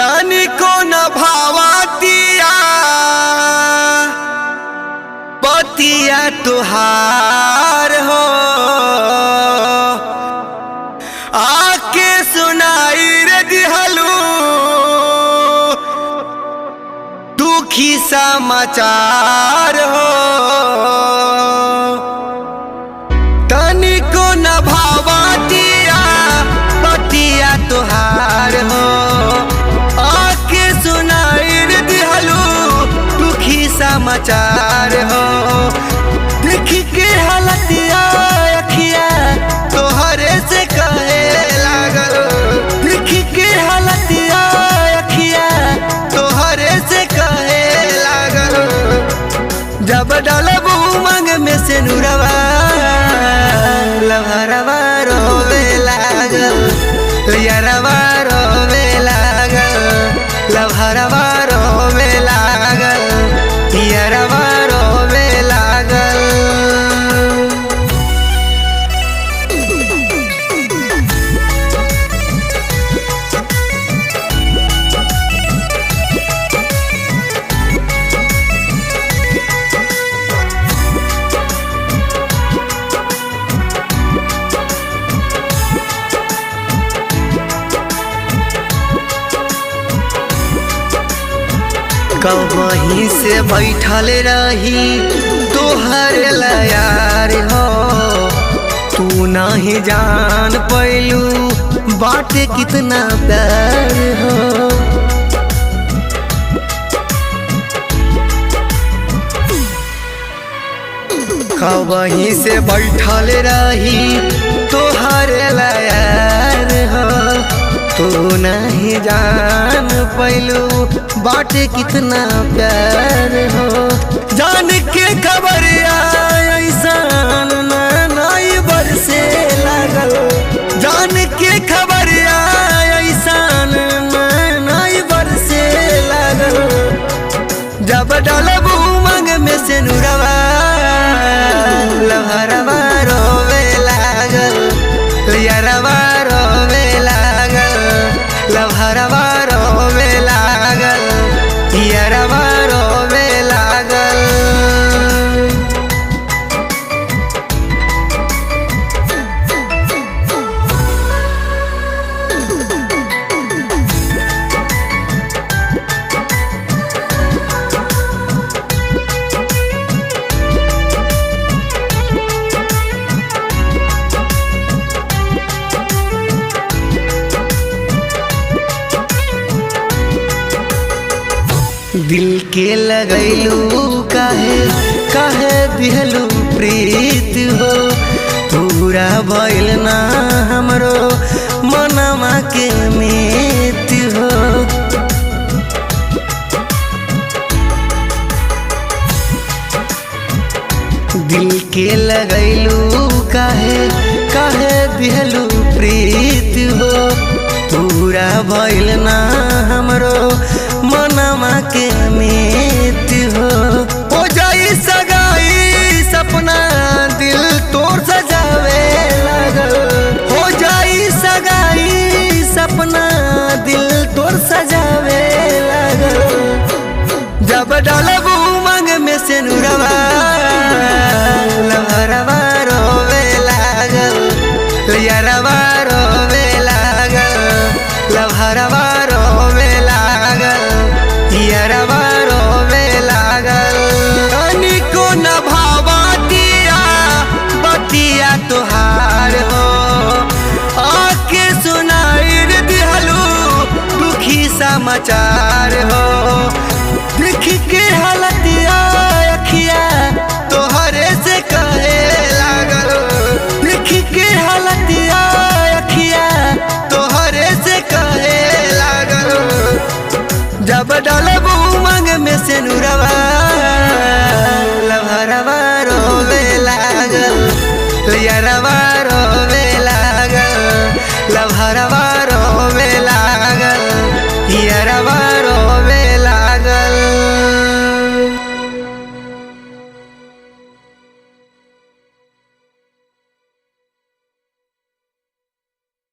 तनिको न भावतिया पतिया तुहार हो। आके सुनाई रे दिहलू दुखी समाचार हो। तनिको न भावतिया पतिया तुहार हो। आके सुनाई रे दिहलू दुखी समाचार हो। देख के हालतिया अखिया तोहरे से कहे लागल। देख के हालतिया अखिया तोहरे से कहे लागल। जब डालब उमंग में से नुरवा लभरवा रोवे लागल। यारवा रोवे लागल। लभरवा रोवे लागल। यारवा रोवे लागल। कहीं से बैठल रही तोहर यार हो। तू नहीं जान पैलू बाटे कितना प्यार हो। कहीं से बैठल रही तोहर यार हो। तू नहीं जान पैलू बाटे कितना प्यार हो। जान के खबर ऐसान नाई बरसे लागल। जान के खबर ऐसान नाई बरसे लागल। जब डालब उमंग में से नुरवा लहरवा रोवे लागल। यारवा रोवे लागल। लहरवा रोवे लागल। यारवा रोवे लागल। दिल के लगैलू काहे काहे दिहलू प्रीत हो। पूरा भइल ना हमरो मनवा के मीत हो। दिल के लगैलू काहे काहे दिहलू प्रीत हो। पूरा भइल ना हमरो मनवा के मीत हो। हो जाई सगाई सपना दिल तोर सजावे लागल। हो जाई सगाई सपना दिल तोर सजावे लागल। जब डालब उमंग में से नुरवा लहरवा रोवे लागल। यारवा रोवे लागल। लहरवा रोवे लागल। यारवा रोवे लागल। तनिको न भावतिया बतिया तुहार हो। आके सुनाई रे दिहलू दुखी समाचार हो। देख के हालतिया अखिया तोहरे से कहे लागल। देख के हालतिया अखिया तोहरे से कहे लागल। जब डालब उमंग में से नुरवा लहरवा रोवे लागल। यारवा रोवे लागल। लहरवा